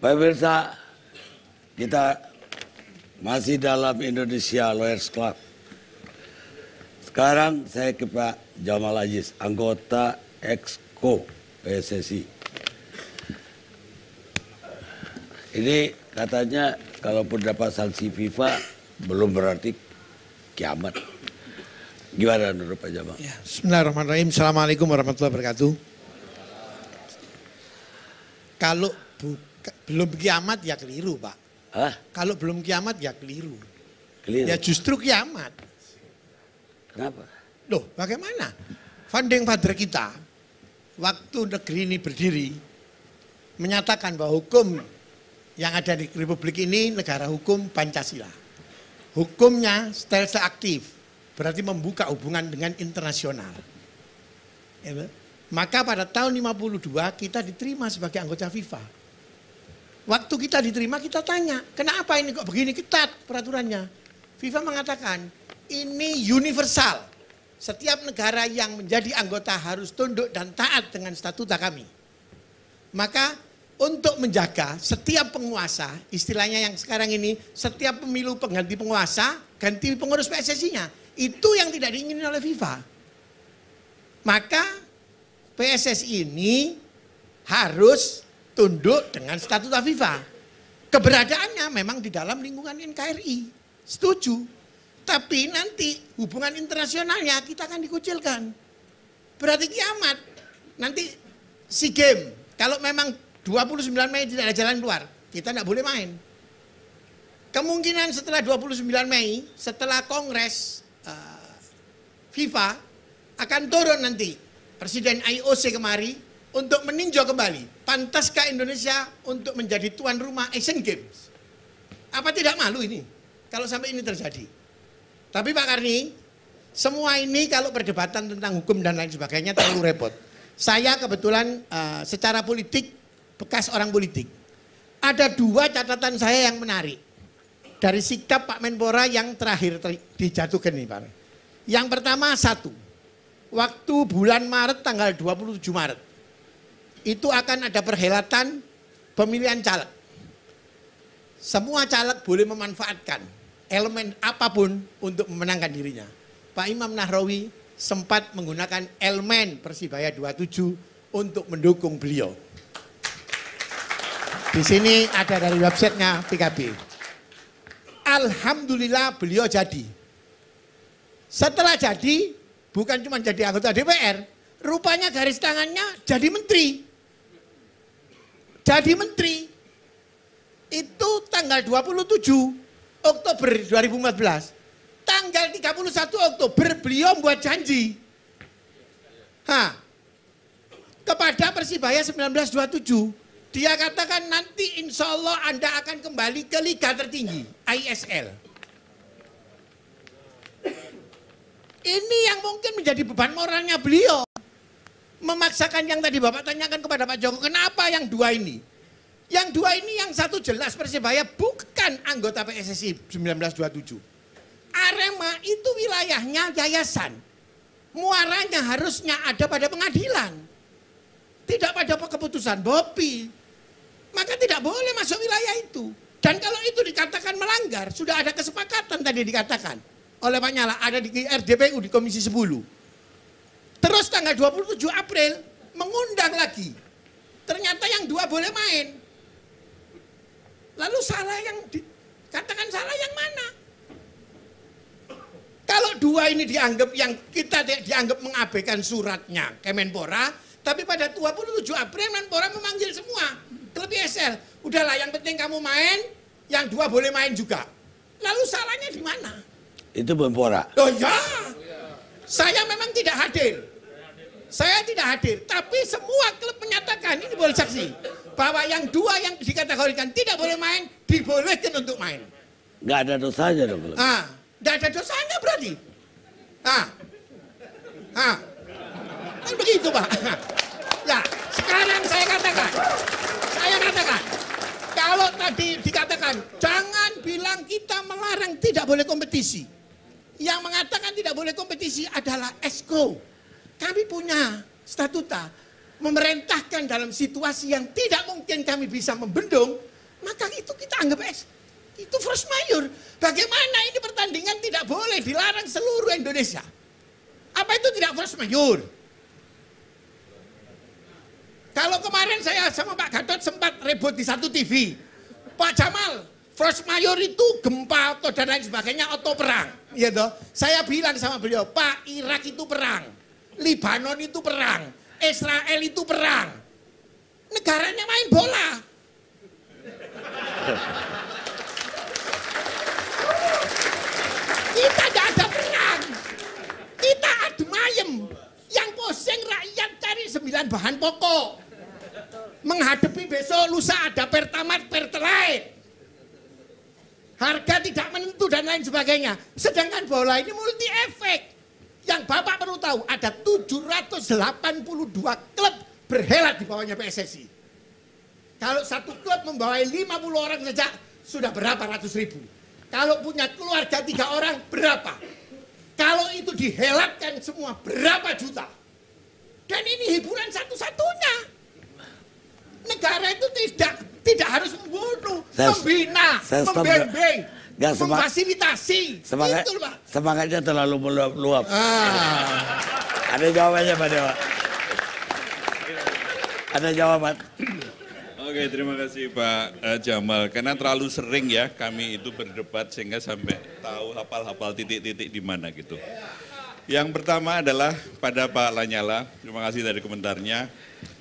Pemirsa, kita masih dalam Indonesia Lawyers Club. Sekarang saya ke Pak Jamal Aziz, anggota Exco PSSI. Ini katanya kalaupun dapat sanksi FIFA belum berarti kiamat. Gimana menurut Pak Jamal? Ya, Bismillahirrahmanirrahim. Assalamualaikum warahmatullahi wabarakatuh. Kalau belum kiamat ya keliru, Pak. Hah? Kalau belum kiamat ya keliru. Keliru? Ya justru kiamat. Kenapa? Loh, bagaimana? Founding father kita waktu negeri ini berdiri menyatakan bahwa hukum yang ada di Republik ini negara hukum Pancasila. Hukumnya stelse aktif, berarti membuka hubungan dengan internasional. Ya, maka pada tahun 52 kita diterima sebagai anggota FIFA. Waktu kita diterima kita tanya, kenapa ini kok begini ketat peraturannya? FIFA mengatakan ini universal. Setiap negara yang menjadi anggota harus tunduk dan taat dengan statuta kami. Maka untuk menjaga setiap penguasa, istilahnya yang sekarang ini, setiap pemilu pengganti penguasa, ganti pengurus PSSI-nya. Itu yang tidak diingini oleh FIFA. Maka PSSI ini harus tunduk dengan statuta FIFA. Keberadaannya memang di dalam lingkungan NKRI. Setuju. Tapi nanti hubungan internasionalnya kita akan dikucilkan. Berarti kiamat. Nanti SEA Games. Kalau memang 29 Mei tidak ada jalan keluar, kita tidak boleh main. Kemungkinan setelah 29 Mei, setelah Kongres FIFA akan turun nanti Presiden IOC kemari untuk meninjau kembali, pantaskah Indonesia untuk menjadi tuan rumah Asian Games? Apa tidak malu ini kalau sampai ini terjadi? Tapi Pak Karni, semua ini kalau perdebatan tentang hukum dan lain sebagainya terlalu repot. Saya kebetulan secara politik, bekas orang politik. Ada dua catatan saya yang menarik dari sikap Pak Menpora yang terakhir dijatuhkan ini Pak. Yang pertama satu, waktu bulan Maret tanggal 27 Maret, itu akan ada perhelatan pemilihan caleg. Semua caleg boleh memanfaatkan elemen apapun untuk memenangkan dirinya. Pak Imam Nahrawi sempat menggunakan elemen Persibaya 27 untuk mendukung beliau. Di sini ada dari websitenya PKB. Alhamdulillah beliau jadi. Setelah jadi, bukan cuma jadi anggota DPR, rupanya garis tangannya jadi menteri. Jadi menteri. Itu tanggal 27 Oktober 2014. Tanggal 31 Oktober beliau membuat janji. Kepada Persibaya 1927. Dia katakan nanti insya Allah Anda akan kembali ke liga tertinggi, ISL. Ini yang mungkin menjadi beban moralnya beliau. Memaksakan yang tadi Bapak tanyakan kepada Pak Joko, kenapa yang dua ini? Yang dua ini yang satu jelas Persibaya bukan anggota PSSI 1927. Arema itu wilayahnya yayasan. Muaranya harusnya ada pada pengadilan. Tidak pada keputusan BOPI. Maka tidak boleh masuk wilayah itu. Dan kalau itu dikatakan melanggar, sudah ada kesepakatan tadi dikatakan oleh Pak Nyala, ada di RDPU di Komisi 10. Terus tanggal 27 April mengundang lagi. Ternyata yang dua boleh main. Lalu salah yang dikatakan salah yang mana? Kalau dua ini dianggap yang kita dianggap mengabaikan suratnya Kemenpora, tapi pada 27 April Menpora memanggil semua klub ISL. Udahlah yang penting kamu main, yang dua boleh main juga. Lalu salahnya di mana? Itu Menpora. Oh ya, saya memang tidak hadir. Saya tidak hadir, tapi semua klub menyatakan, ini boleh saksi, bahwa yang dua yang dikategorikan tidak boleh main, dibolehkan untuk main. Nggak ada dosanya dong. Nggak ada dosanya berarti. Kan begitu Pak. Ya, sekarang saya katakan, kalau tadi dikatakan, jangan bilang kita melarang tidak boleh kompetisi. Yang mengatakan tidak boleh kompetisi adalah Exco. Kami punya statuta memerintahkan dalam situasi yang tidak mungkin kami bisa membendung, maka itu kita anggap itu force majeure. Bagaimana ini pertandingan tidak boleh dilarang seluruh Indonesia? Apa itu tidak force majeure? Kalau kemarin saya sama Pak Gatot sempat ribut di satu TV, Pak Jamal, force majeure itu gempa atau dan lain sebagainya atau perang, ya toh? Saya bilang sama beliau, Pak, Irak itu perang, Libanon itu perang, Israel itu perang, negaranya main bola. Kita tidak ada perang, kita adem ayem. Yang pusing rakyat cari 9 bahan pokok. Menghadapi besok lusa ada Pertamax, Pertalite. Harga tidak menentu dan lain sebagainya. Sedangkan bola ini multi efek. Yang Bapak perlu tahu ada 782 klub berhelat di bawahnya PSSI. Kalau satu klub membawai 50 orang saja sudah berapa ratus ribu. Kalau punya keluarga 3 orang berapa? Kalau itu dihelatkan semua berapa juta? Dan ini hiburan satu-satunya. Negara itu tidak harus membunuh, membina, membimbing, memfasilitasi. Semangatnya terlalu meluap-luap. Ada jawabannya Pak Dewa? Ada jawaban? Oke, terima kasih Pak Jamal. Karena terlalu sering ya kami itu berdebat sehingga sampai tahu hafal-hafal titik-titik di mana gitu. Yang pertama adalah pada Pak Lanyala, terima kasih dari komentarnya,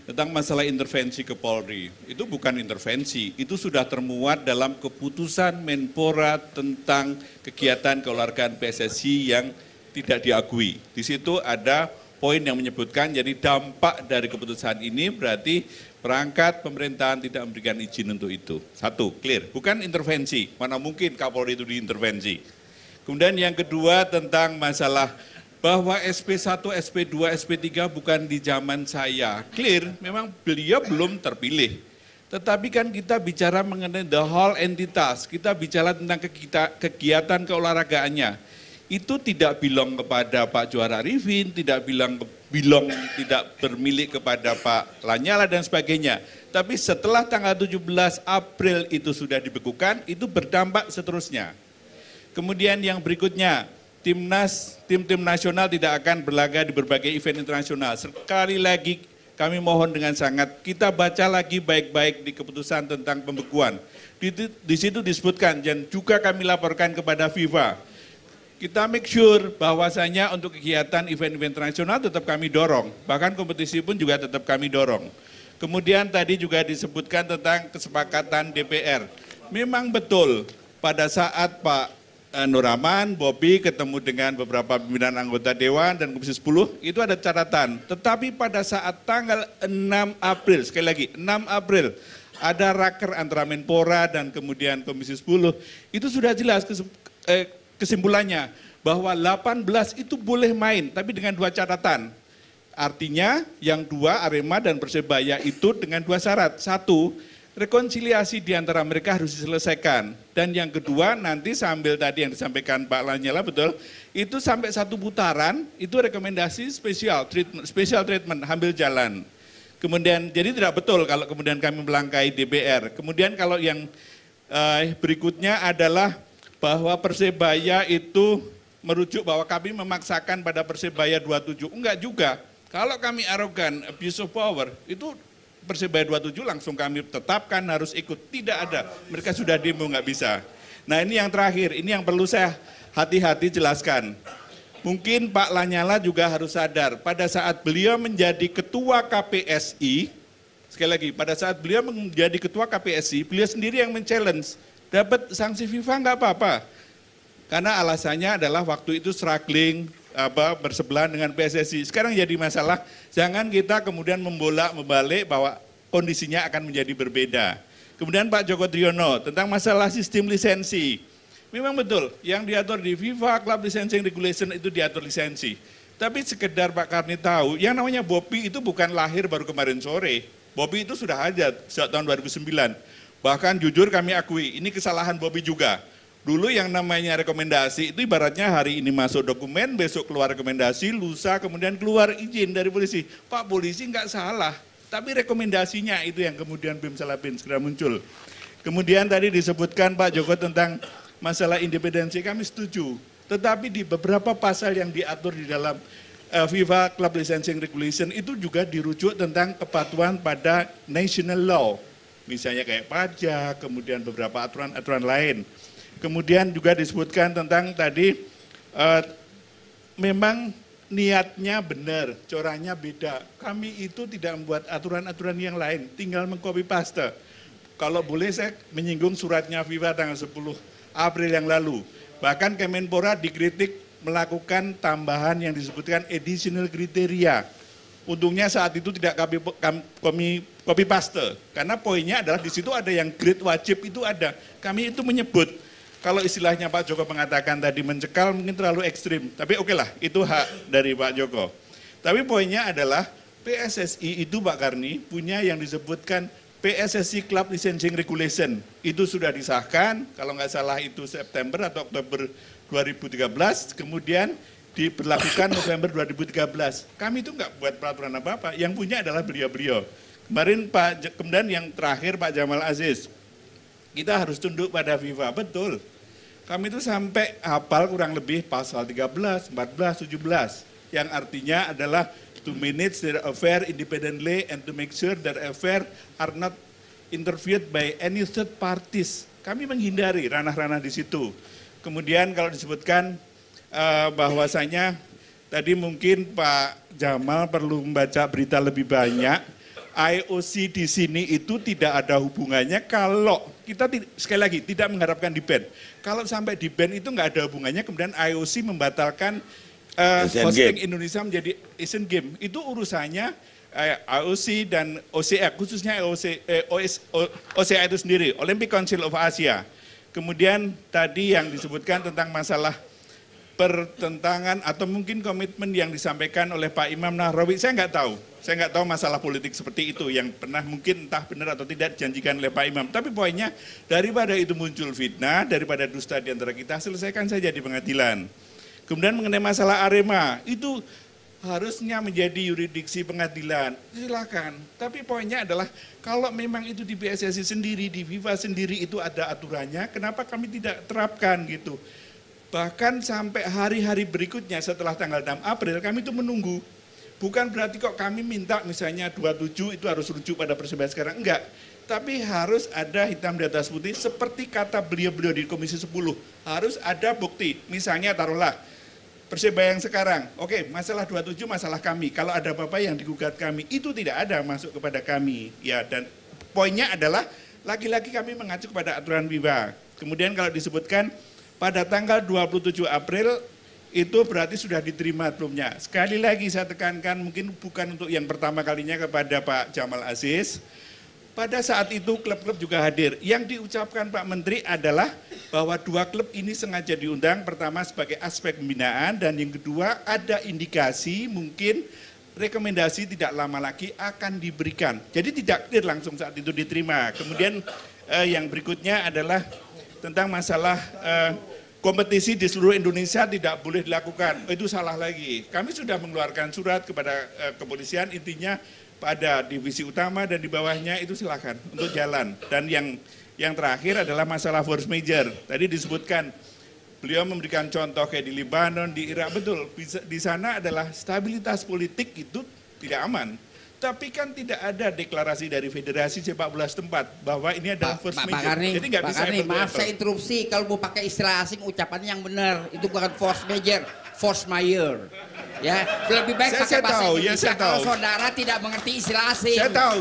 tentang masalah intervensi ke Polri. Itu bukan intervensi, itu sudah termuat dalam keputusan Menpora tentang kegiatan keolahragaan PSSI yang tidak diakui. Di situ ada poin yang menyebutkan, jadi dampak dari keputusan ini berarti perangkat pemerintahan tidak memberikan izin untuk itu. Satu, clear, bukan intervensi, mana mungkin Kapolri itu diintervensi. Kemudian yang kedua tentang masalah bahwa SP1, SP2, SP3 bukan di zaman saya. Clear, memang beliau belum terpilih. Tetapi kan kita bicara mengenai the whole entitas, kita bicara tentang kegiatan keolahragaannya. Itu tidak bilang kepada Pak Johar Arifin, tidak tidak bermilik kepada Pak Lanyala dan sebagainya. Tapi setelah tanggal 17 April itu sudah dibekukan, itu berdampak seterusnya. Kemudian yang berikutnya, tim nasional tidak akan berlaga di berbagai event internasional. Sekali lagi kami mohon dengan sangat, kita baca lagi baik-baik di keputusan tentang pembekuan. Di situ disebutkan dan juga kami laporkan kepada FIFA. Kita make sure bahwasanya untuk kegiatan event-event internasional tetap kami dorong. Bahkan kompetisi pun juga tetap kami dorong. Kemudian tadi juga disebutkan tentang kesepakatan DPR. Memang betul pada saat Pak Nur Rahman, Bobi ketemu dengan beberapa pimpinan anggota Dewan dan Komisi 10, itu ada catatan. Tetapi pada saat tanggal 6 April, sekali lagi 6 April, ada raker antara Menpora dan kemudian Komisi 10, itu sudah jelas kesimpulannya bahwa 18 itu boleh main, tapi dengan 2 catatan. Artinya yang 2 Arema dan Persebaya itu dengan 2 syarat. 1, rekonsiliasi di antara mereka harus diselesaikan. Dan yang kedua nanti sambil tadi yang disampaikan Pak Lanyala betul, itu sampai 1 putaran itu rekomendasi special treatment ambil jalan. Kemudian jadi tidak betul kalau kemudian kami melangkahi DPR. Kemudian kalau yang berikutnya adalah bahwa Persebaya itu merujuk bahwa kami memaksakan pada Persebaya 27. Enggak juga. Kalau kami arogan, abuse of power, itu Persebaya 27 langsung kami tetapkan harus ikut. Tidak ada, mereka sudah demo nggak bisa. Nah ini yang terakhir, ini yang perlu saya hati-hati jelaskan. Mungkin Pak Lanyala juga harus sadar, pada saat beliau menjadi ketua KPSI, sekali lagi, pada saat beliau menjadi ketua KPSI, beliau sendiri yang men-challenge, dapat sanksi FIFA nggak apa-apa. Karena alasannya adalah waktu itu struggling, bersebelahan dengan PSSI. Sekarang jadi masalah, jangan kita kemudian membolak-membalik bahwa kondisinya akan menjadi berbeda. Kemudian Pak Joko Driono tentang masalah sistem lisensi. Memang betul, yang diatur di FIFA Club Licensing Regulation itu diatur lisensi. Tapi sekedar Pak Karni tahu, yang namanya Bopi itu bukan lahir baru kemarin sore. Bopi itu sudah ada sejak tahun 2009. Bahkan jujur kami akui, ini kesalahan Bopi juga. Dulu yang namanya rekomendasi itu ibaratnya hari ini masuk dokumen, besok keluar rekomendasi, lusa kemudian keluar izin dari polisi. Pak polisi nggak salah, tapi rekomendasinya itu yang kemudian BIM Salabin segera muncul. Kemudian tadi disebutkan Pak Joko tentang masalah independensi, kami setuju. Tetapi di beberapa pasal yang diatur di dalam FIFA Club Licensing Regulation itu juga dirujuk tentang kepatuhan pada national law. Misalnya kayak pajak, kemudian beberapa aturan-aturan lain. Kemudian juga disebutkan tentang tadi memang niatnya benar, corannya beda. Kami itu tidak membuat aturan-aturan yang lain, tinggal mengcopy paste. Kalau boleh saya menyinggung suratnya FIFA tanggal 10 April yang lalu. Bahkan Kemenpora dikritik melakukan tambahan yang disebutkan additional kriteria. Untungnya saat itu tidak kami copy paste, karena poinnya adalah di situ ada yang grade wajib itu ada. Kami itu menyebut, kalau istilahnya Pak Joko mengatakan tadi mencekal mungkin terlalu ekstrim, tapi oke lah, itu hak dari Pak Joko. Tapi poinnya adalah PSSI itu Pak Karni punya yang disebutkan PSSI Club Licensing Regulation. Itu sudah disahkan, kalau nggak salah itu September atau Oktober 2013, kemudian diberlakukan November 2013. Kami itu nggak buat peraturan apa-apa, yang punya adalah beliau-beliau. Kemarin kemudian yang terakhir Pak Jamal Aziz, kita harus tunduk pada FIFA, betul. Kami itu sampai hafal kurang lebih pasal 13, 14, 17, yang artinya adalah to manage their affair independently and to make sure that affair are not interfered by any third parties. Kami menghindari ranah-ranah di situ. Kemudian kalau disebutkan bahwasanya tadi mungkin Pak Jamal perlu membaca berita lebih banyak. IOC di sini itu tidak ada hubungannya kalau kita sekali lagi tidak mengharapkan di ban. Kalau sampai di ban itu nggak ada hubungannya, kemudian IOC membatalkan hosting Indonesia menjadi Asian Games. Itu urusannya IOC dan OCA, khususnya OCA itu sendiri, Olympic Council of Asia. Kemudian tadi yang disebutkan tentang masalah pertentangan atau mungkin komitmen yang disampaikan oleh Pak Imam Nahrawi, saya nggak tahu. Saya nggak tahu masalah politik seperti itu yang pernah mungkin entah benar atau tidak dijanjikan oleh Pak Imam. Tapi poinnya daripada itu muncul fitnah, daripada dusta di antara kita, selesaikan saja di pengadilan. Kemudian mengenai masalah Arema, itu harusnya menjadi yurisdiksi pengadilan, silakan. Tapi poinnya adalah kalau memang itu di PSSI sendiri, di FIFA sendiri itu ada aturannya, kenapa kami tidak terapkan gitu. Bahkan sampai hari-hari berikutnya setelah tanggal 6 April kami itu menunggu. Bukan berarti kok kami minta misalnya 27 itu harus rujuk pada Persebaya sekarang, enggak. Tapi harus ada hitam di atas putih seperti kata beliau-beliau di Komisi 10. Harus ada bukti, misalnya taruhlah Persebaya yang sekarang, oke, masalah 27 masalah kami. Kalau ada apa-apa yang digugat kami, itu tidak ada masuk kepada kami. Ya, dan poinnya adalah lagi-lagi kami mengacu kepada aturan FIFA. Kemudian kalau disebutkan pada tanggal 27 April itu berarti sudah diterima belumnya. Sekali lagi saya tekankan, mungkin bukan untuk yang pertama kalinya kepada Pak Jamal Aziz. Pada saat itu klub-klub juga hadir. Yang diucapkan Pak Menteri adalah bahwa dua klub ini sengaja diundang, pertama sebagai aspek pembinaan, dan yang kedua ada indikasi mungkin rekomendasi tidak lama lagi akan diberikan. Jadi tidak clear langsung saat itu diterima. Kemudian yang berikutnya adalah tentang masalah kompetisi di seluruh Indonesia tidak boleh dilakukan. Itu salah lagi. Kami sudah mengeluarkan surat kepada kepolisian, intinya pada divisi utama dan di bawahnya itu silakan untuk jalan. Dan yang terakhir adalah masalah force major. Tadi disebutkan beliau memberikan contoh kayak di Libanon, di Irak, betul. Di sana adalah stabilitas politik itu tidak aman. Tapi kan tidak ada deklarasi dari federasi sepak bola setempat bahwa ini adalah force major. Jadi nggak bisa. Pak Karni, maaf saya interupsi. Kalau mau pakai istilah asing ucapannya yang benar. Itu bukan force major, force mayor. Ya, lebih baik pakai bahasa Indonesia kalau saudara tidak mengerti istilah asing. Saya tahu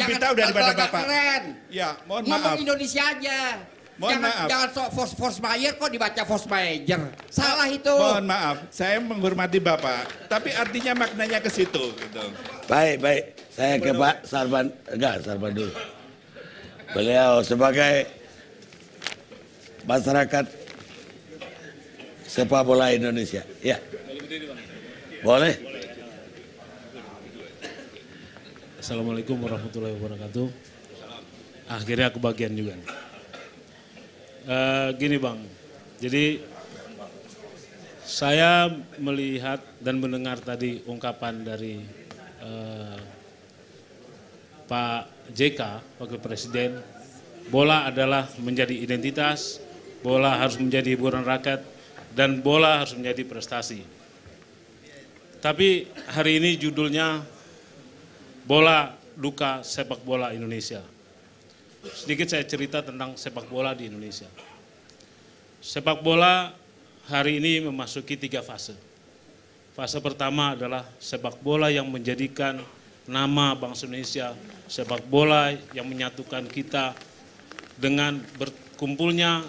lebih tahu daripada Bapak. Keren. Ya, mohon ngomong maaf. Indonesia aja. Jangan force mayor kok dibaca force major. Salah itu. Mohon maaf, saya menghormati Bapak, tapi artinya maknanya ke situ gitu. Baik. Saya ke Pak Sarban, Sarban dulu. Beliau sebagai masyarakat sepak bola Indonesia. Ya. Boleh. Assalamualaikum warahmatullahi wabarakatuh. Akhirnya kebagian juga. Gini Bang, jadi saya melihat dan mendengar tadi ungkapan dari Pak JK, Wakil Presiden, bola adalah menjadi identitas, bola harus menjadi hiburan rakyat, dan bola harus menjadi prestasi. Tapi hari ini judulnya Bola Duka Sepak Bola Indonesia. Sedikit saya cerita tentang sepak bola di Indonesia. Sepak bola hari ini memasuki 3 fase. Fase pertama adalah sepak bola yang menjadikan nama bangsa Indonesia, sepak bola yang menyatukan kita dengan berkumpulnya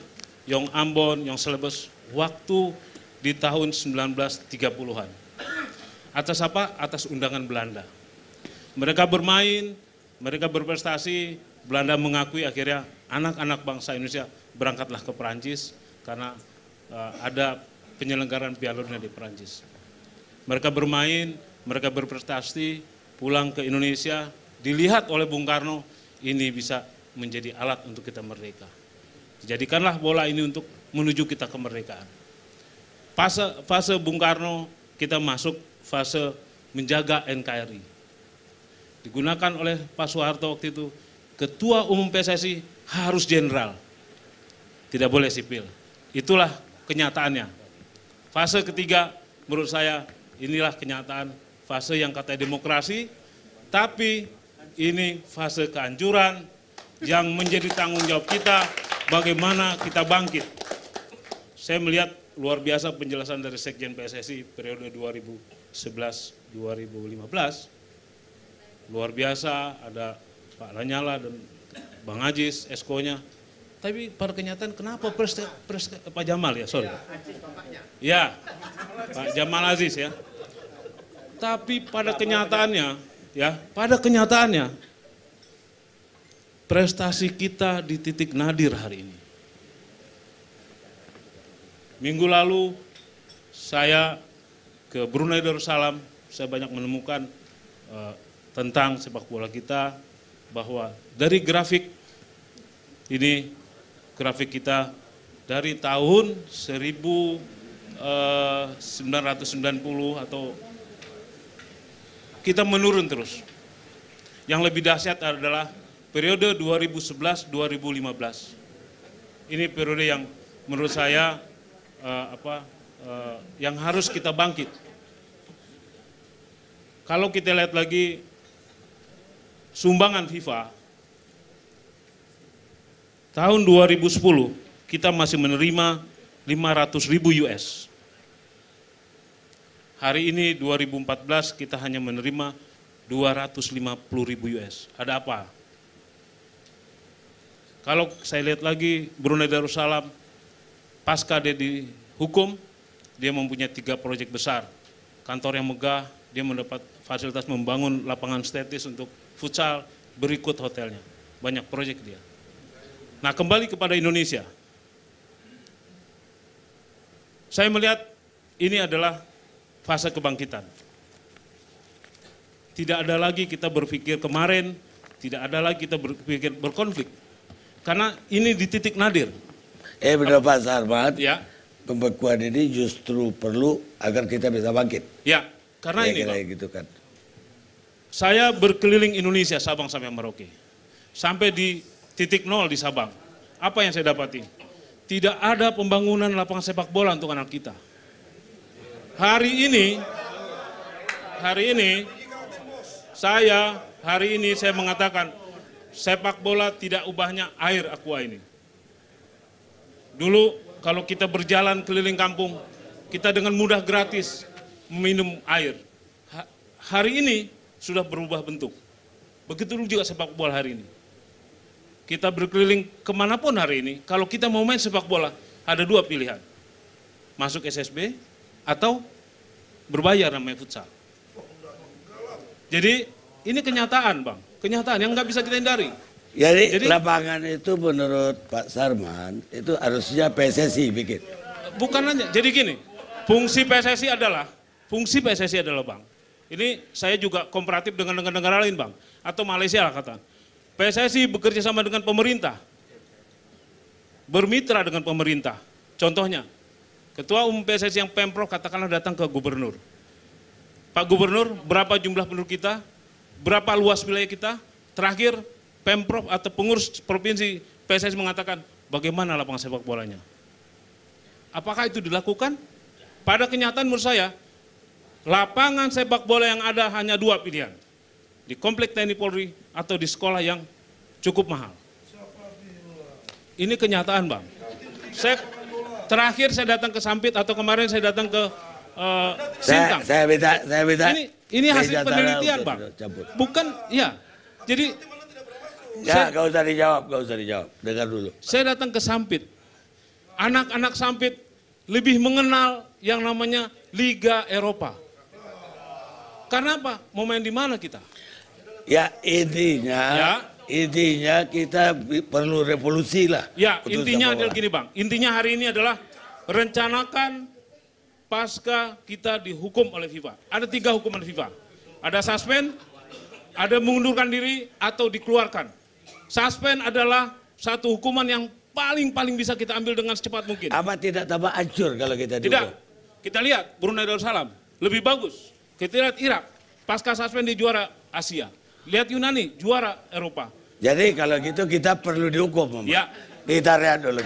Yong Ambon, Yong Celebes waktu di tahun 1930-an. Atas apa? Atas undangan Belanda. Mereka bermain, mereka berprestasi, Belanda mengakui, akhirnya anak-anak bangsa Indonesia berangkatlah ke Perancis karena ada penyelenggaraan Piala Dunia di Perancis. Mereka bermain, mereka berprestasi, pulang ke Indonesia, dilihat oleh Bung Karno, ini bisa menjadi alat untuk kita merdeka. Jadikanlah bola ini untuk menuju kita kemerdekaan. Fase Bung Karno, kita masuk fase menjaga NKRI. Digunakan oleh Pak Soeharto waktu itu, Ketua Umum PSSI harus jenderal, tidak boleh sipil. Itulah kenyataannya. Fase ketiga menurut saya inilah kenyataan, fase yang katanya demokrasi, tapi ini fase kehancuran yang menjadi tanggung jawab kita bagaimana kita bangkit. Saya melihat luar biasa penjelasan dari Sekjen PSSI periode 2011-2015. Luar biasa, ada Pak Lanyala dan Bang Ajis, Esko-nya. Tapi pada kenyataan kenapa Pak Jamal ya, sorry. Ya, Pak Jamal Aziz ya. Tapi pada kenyataannya, prestasi kita di titik nadir hari ini. Minggu lalu saya ke Brunei Darussalam, saya banyak menemukan tentang sepak bola kita, bahwa dari grafik ini, grafik kita dari tahun 1990 atau kita menurun terus. Yang lebih dahsyat adalah periode 2011-2015. Ini periode yang menurut saya yang harus kita bangkit. Kalau kita lihat lagi sumbangan FIFA, tahun 2010 kita masih menerima 500.000 US. Hari ini 2014 kita hanya menerima 250.000 US. Ada apa? Kalau saya lihat lagi Brunei Darussalam, pasca dia dihukum, dia mempunyai 3 proyek besar. Kantor yang megah, dia mendapat fasilitas membangun lapangan estetis untuk futsal, berikut hotelnya. Banyak proyek dia. Nah, kembali kepada Indonesia. Saya melihat ini adalah fase kebangkitan. Tidak ada lagi kita berpikir kemarin, tidak ada lagi kita berpikir berkonflik. Karena ini di titik nadir. Benar Pak Sarman, Ya. pembekuan ini justru perlu agar kita bisa bangkit. Ya, karena ini Pak, gitu kan. saya berkeliling Indonesia, Sabang sampai Merauke. Sampai di titik nol di Sabang. Apa yang saya dapati? Tidak ada pembangunan lapangan sepak bola untuk anak kita. Hari ini saya mengatakan sepak bola tidak ubahnya air aqua ini. Dulu kalau kita berjalan keliling kampung, kita dengan mudah gratis meminum air. Hari ini sudah berubah bentuk. Begitu juga sepak bola hari ini. Kita berkeliling kemanapun hari ini, kalau kita mau main sepak bola, ada 2 pilihan. Masuk SSB atau berbayar namanya futsal. Jadi ini kenyataan Bang, kenyataan yang nggak bisa kita hindari. Jadi lapangan itu menurut Pak Sarman, itu harusnya PSSI bikin. Bukan hanya, jadi gini, fungsi PSSI adalah Bang, ini saya juga komparatif dengan negara lain Bang, atau Malaysia lah kata. PSSI bekerja sama dengan pemerintah, bermitra dengan pemerintah. Contohnya, Ketua Umum PSSI yang Pemprov katakanlah datang ke Gubernur. Pak Gubernur, berapa jumlah penduduk kita, berapa luas wilayah kita, terakhir Pemprov atau pengurus provinsi PSSI mengatakan bagaimana lapangan sepak bolanya. Apakah itu dilakukan? Pada kenyataan menurut saya, lapangan sepak bola yang ada hanya 2 pilihan. Di komplek TNI Polri atau di sekolah yang cukup mahal. Ini kenyataan, Bang. Terakhir saya datang ke Sampit atau kemarin saya datang ke Sintang. Saya minta. Ini hasil penelitian, Bang. Bukan, ya. Jadi Ya, gak usah dijawab. Dengar dulu. saya datang ke Sampit. Anak-anak Sampit lebih mengenal yang namanya Liga Eropa. Karena apa? Mau main di mana kita? Ya intinya kita perlu revolusi lah. Ya, untuk intinya sepak adalah bola. gini, Bang. Intinya hari ini adalah rencanakan pasca kita dihukum oleh FIFA. Ada 3 hukuman FIFA. Ada suspend, ada mengundurkan diri atau dikeluarkan. Suspend adalah satu hukuman yang paling bisa kita ambil dengan secepat mungkin. Apa tidak tambah hancur kalau kita Tidak. dihukum? Kita lihat Brunei Darussalam lebih bagus. Kita lihat Irak pasca suspend di juara Asia. Lihat Yunani juara Eropa. Jadi kalau gitu kita perlu dihukum. Ya. Kita rehat dulu.